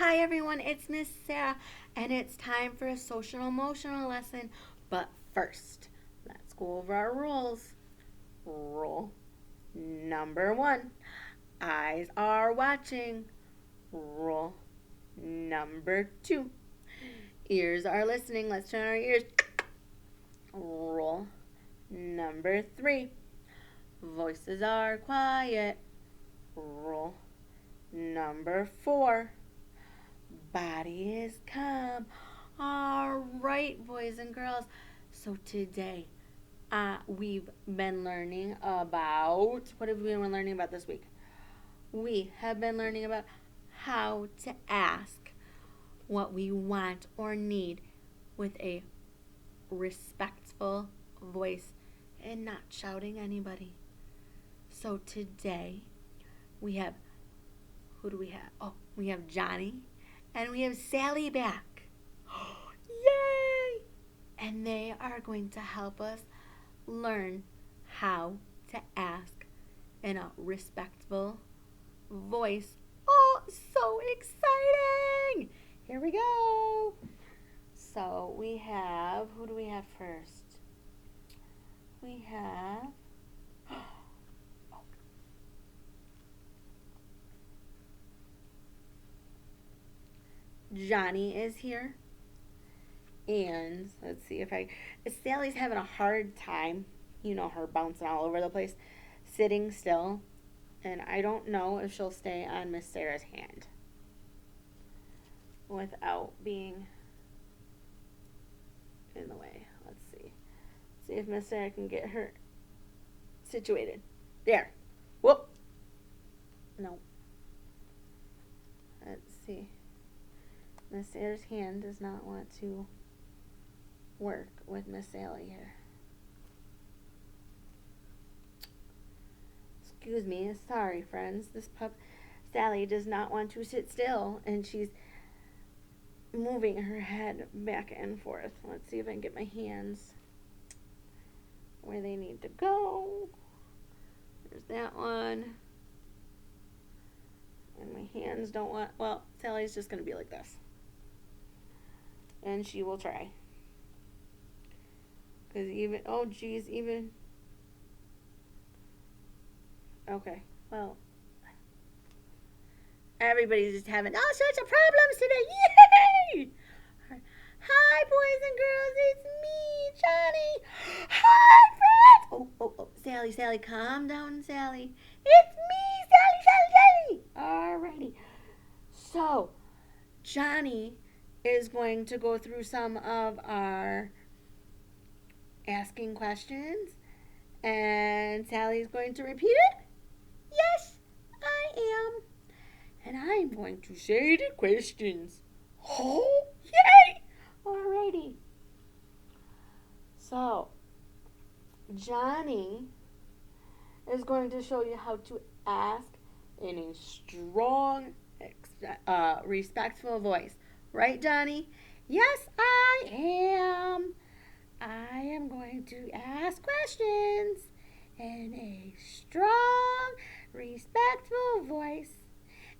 Hi everyone, it's Miss Sarah, and it's time for a social emotional lesson. But first, let's go over our rules. Rule number one, eyes are watching. Rule number two, ears are listening. Let's turn our ears. Rule number three, voices are quiet. Rule number four, body is calm. All right, boys and girls. So today, we've been learning about, what have we been learning about this week? We have been learning about how to ask what we want or need with a respectful voice and not shouting anybody. So today, we have, who do we have? Oh, we have Johnny and we have Sally back. Yay! And they are going to help us learn how to ask in a respectful voice. Oh, so exciting! Here we go. So we have, who do we have first? We have, Johnny is here. And let's see if Sally's having a hard time, you know, her bouncing all over the place, sitting still. And I don't know if she'll stay on Miss Sarah's hand without being in the way. Let's see. See if Miss Sarah can get her situated. There. Whoop. No. Let's see. Miss Sarah's hand does not want to work with Miss Sally here. Excuse me. Sorry, friends. This Sally does not want to sit still, and she's moving her head back and forth. Let's see if I can get my hands where they need to go. There's that one. And my hands don't want, well, Sally's just going to be like this. And she will try. Because even, oh geez, even, okay, well, everybody's just having all sorts of problems today. Yay! Hi, boys and girls, it's me, Johnny. Hi, friends. Oh, Sally, calm down, Sally. It's me, Sally. Alrighty. So, Johnny is going to go through some of our asking questions, and Sally's going to repeat it. Yes, I am. And I'm going to say the questions. Oh, yay! Alrighty. So, Johnny is going to show you how to ask in a strong, respectful voice. Right, Johnny? Yes, I am. I am going to ask questions in a strong, respectful voice.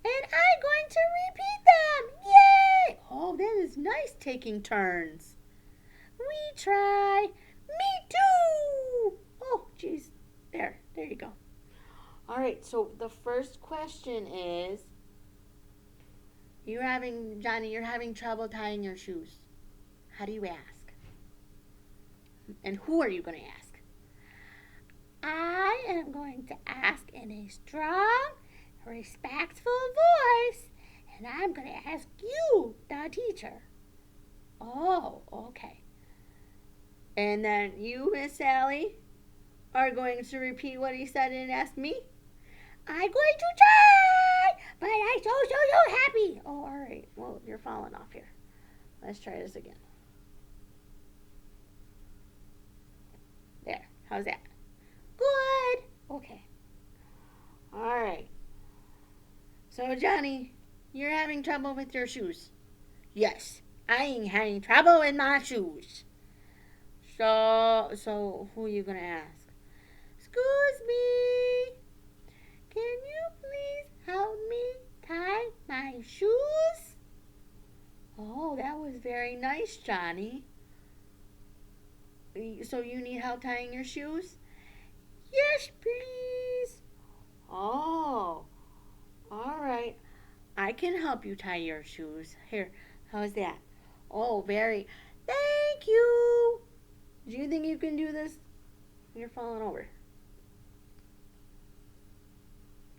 And I'm going to repeat them. Yay! Oh, that is nice taking turns. We try. Me too. Oh, geez. There you go. All right, so the first question is, Johnny, you're having trouble tying your shoes. How do you ask? And who are you going to ask? I am going to ask in a strong, respectful voice, and I'm going to ask you, the teacher. Oh, okay. And then you, Miss Sally, are going to repeat what he said and ask me. I'm going to try, but I'm so happy. Oh, all right. Well, you're falling off here. Let's try this again. There. How's that? Good. Okay. All right. So, Johnny, you're having trouble with your shoes. Yes, I'm having trouble with my shoes. So who are you going to ask? Excuse me. Can you please help me tie my shoes? that was very nice, Johnny. So you need help tying your shoes? Yes, please. Oh, all right. I can help you tie your shoes. Here, how's that? Oh, very. Thank you. Do you think you can do this? You're falling over.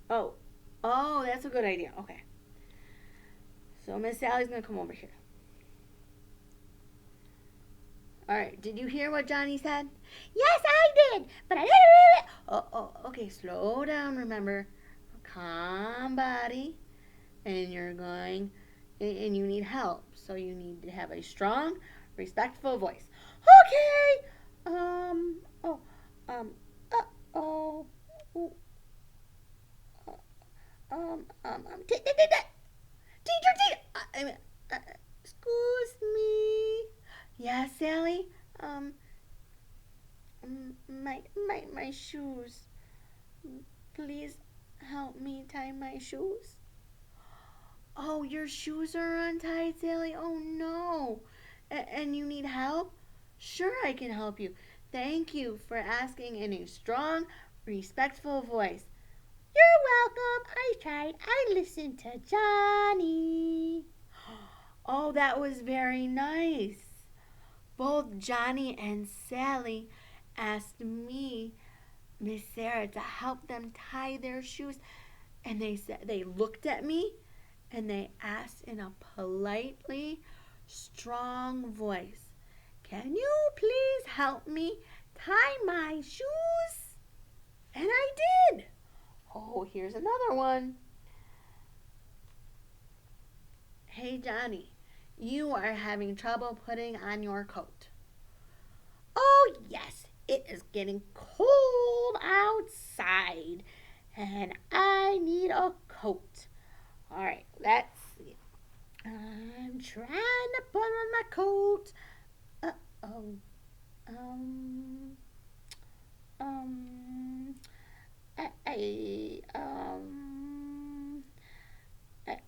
Oh, oh, that's a good idea. Okay. So Miss Sally's gonna come over here. All right. Did you hear what Johnny said? Yes, I did. But I didn't. Oh, okay. Slow down. Remember, calm body, and you're going, and you need help. So you need to have a strong, respectful voice. Okay. Oh. Um. Oh. Teacher. Excuse me. Yes, Sally. Um. My shoes. Please help me tie my shoes. Oh, your shoes are untied, Sally. Oh no. And you need help? Sure, I can help you. Thank you for asking in a strong, respectful voice. You're welcome. I tried. I listened to Johnny. Oh, that was very nice. Both Johnny and Sally asked me, Miss Sarah, to help them tie their shoes. And they looked at me and they asked in a politely strong voice, "Can you please help me tie my shoes?" And I did. Oh, here's another one. Hey, Johnny, you are having trouble putting on your coat. Oh, yes, it is getting cold outside, and I need a coat. All right, let's see. I'm trying to put on my coat. Uh-oh. Um, um, I, I, um,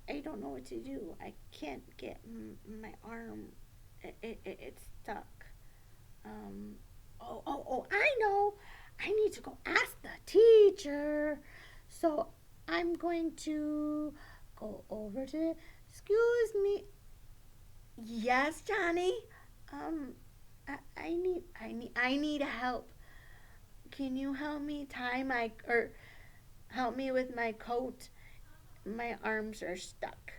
I don't know what to do. I can't get my arm. It's stuck. Um, oh, I know. I need to go ask the teacher. So I'm going to go over to, excuse me. Yes, Johnny. Um, I need help. Can you help me help me with my coat? My arms are stuck.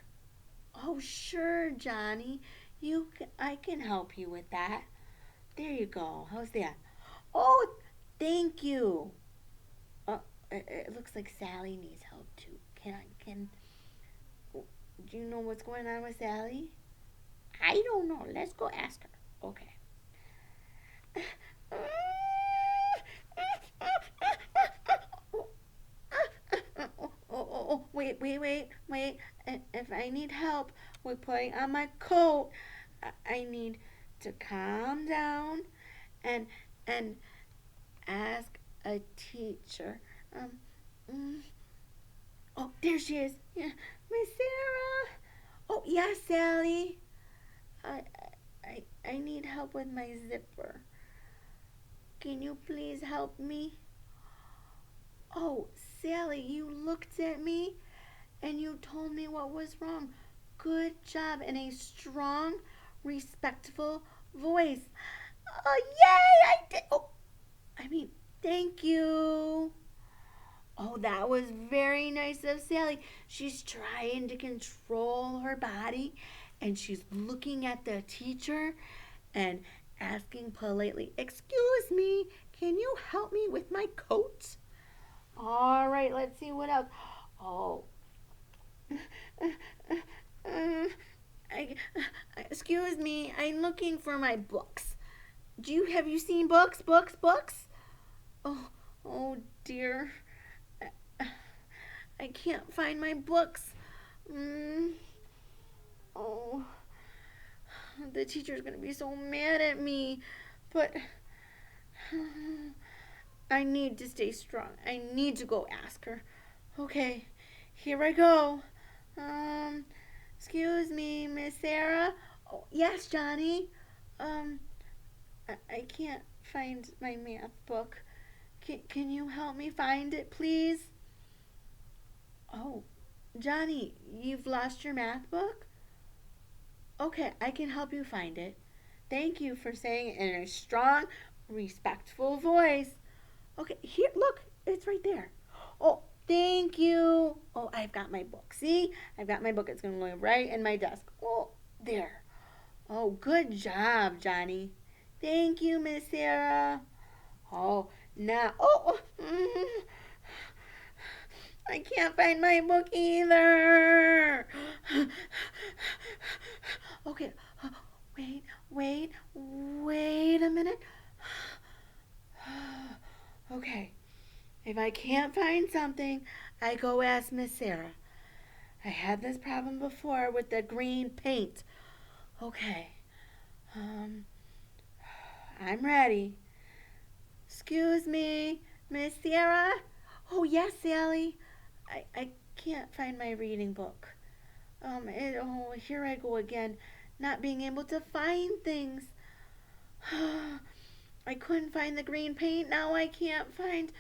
Oh, sure, Johnny. I can help you with that. There you go. How's that? Oh, thank you. It looks like Sally needs help too. Do you know what's going on with Sally? I don't know. Let's go ask her. Okay. Wait. If I need help with putting on my coat, I need to calm down and and ask a teacher. Um, mm, oh, there she is. Yeah, Miss Sarah. Oh, yes, Sally. I, I need help with my zipper. Can you please help me? Oh, Sally, you looked at me and you told me what was wrong. Good job in a strong, respectful voice. Oh, yay! I did. Oh, I mean, thank you. Oh, that was very nice of Sally. She's trying to control her body and she's looking at the teacher and asking politely, "Excuse me, can you help me with my coat?" All right, let's see what else. Oh, I, excuse me, I'm looking for my books. Have you seen books? Oh, oh dear. I can't find my books. Mm, oh, the teacher's gonna be so mad at me. But I need to stay strong. I need to go ask her. Okay, here I go. Um, excuse me, Miss Sarah. Oh, yes, Johnny. Um, I can't find my math book. Can you help me find it, please? Oh, Johnny, you've lost your math book? Okay, I can help you find it. Thank you for saying it in a strong, respectful voice. Okay, here, look, it's right there. Oh, thank you. Oh, I've got my book. See, I've got my book. It's going to go right in my desk. Oh, there. Oh, good job, Johnny. Thank you, Miss Sarah. Oh, now, I can't find my book either. Okay, wait, wait a minute. Okay, if I can't find something, I go ask Miss Sarah. I had this problem before with the green paint. Okay, um, I'm ready. Excuse me, Miss Sarah? Oh, yes, Sally. I can't find my reading book. Here I go again, not being able to find things. I couldn't find the green paint. Now I can't find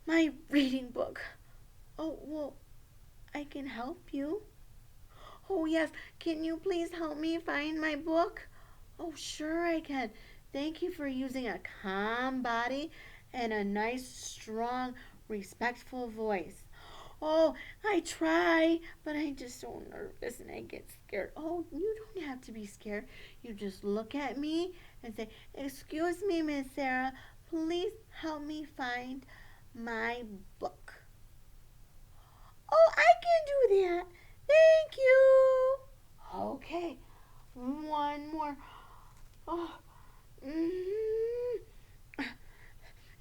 my reading book. Oh, well, I can help you. Oh, yes. Can you please help me find my book? Oh, sure I can. Thank you for using a calm body and a nice, strong, respectful voice. Oh, I try, but I just so nervous and I get scared. Oh, you don't have to be scared. You just look at me and say, "Excuse me, Miss Sarah, please help me find my book." Oh, I can do that. Thank you. Okay, one more. Oh,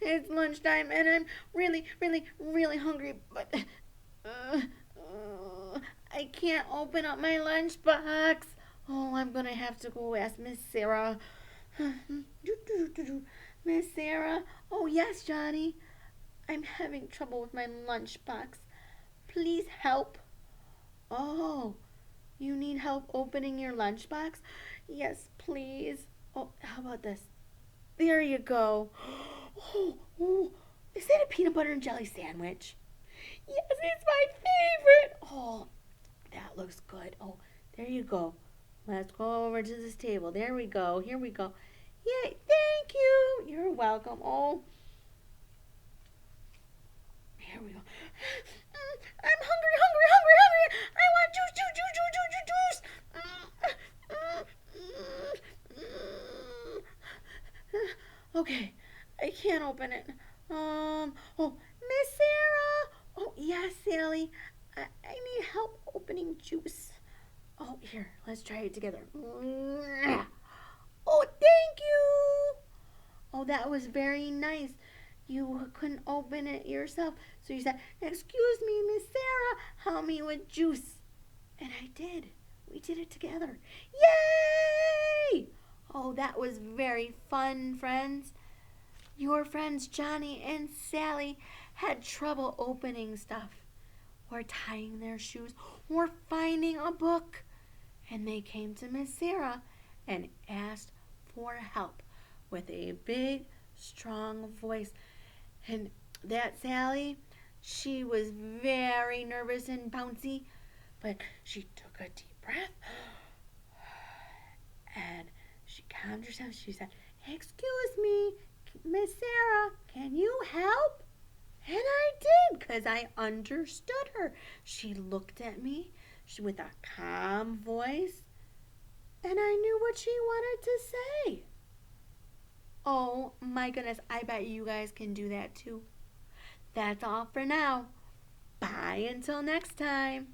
it's lunchtime and I'm really, really, really hungry, but uh, I can't open up my lunchbox. Oh, I'm gonna have to go ask Miss Sarah. Miss Sarah? Oh, yes, Johnny. I'm having trouble with my lunchbox. Please help. Oh, you need help opening your lunchbox? Yes, please. Oh, how about this? There you go. Oh, is that a peanut butter and jelly sandwich? Yes, it's my favorite. Oh, that looks good. Oh, there you go. Let's go over to this table. There we go. Here we go. Yay, thank you. You're welcome. Oh, here we go. I'm hungry, hungry, hungry, hungry. I want juice, juice, juice, juice, juice, juice, juice. Okay, I can't open it. Miss Sarah. Oh, yes, Sally. I need help opening juice. Oh, here, let's try it together. Oh, thank you. Oh, that was very nice. You couldn't open it yourself, so you said, "Excuse me, Miss Sarah, help me with juice." And I did. We did it together. Yay! Oh, that was very fun, friends. Your friends Johnny and Sally had trouble opening stuff, or tying their shoes, or finding a book. And they came to Miss Sarah and asked for help with a big, strong voice. And that Sally, she was very nervous and bouncy, but she took a deep breath and she calmed herself. She said, "Excuse me, Miss Sarah, can you help?" And I did, because I understood her. She looked at me with a calm voice, and I knew what she wanted to say. Oh my goodness, I bet you guys can do that too. That's all for now. Bye until next time.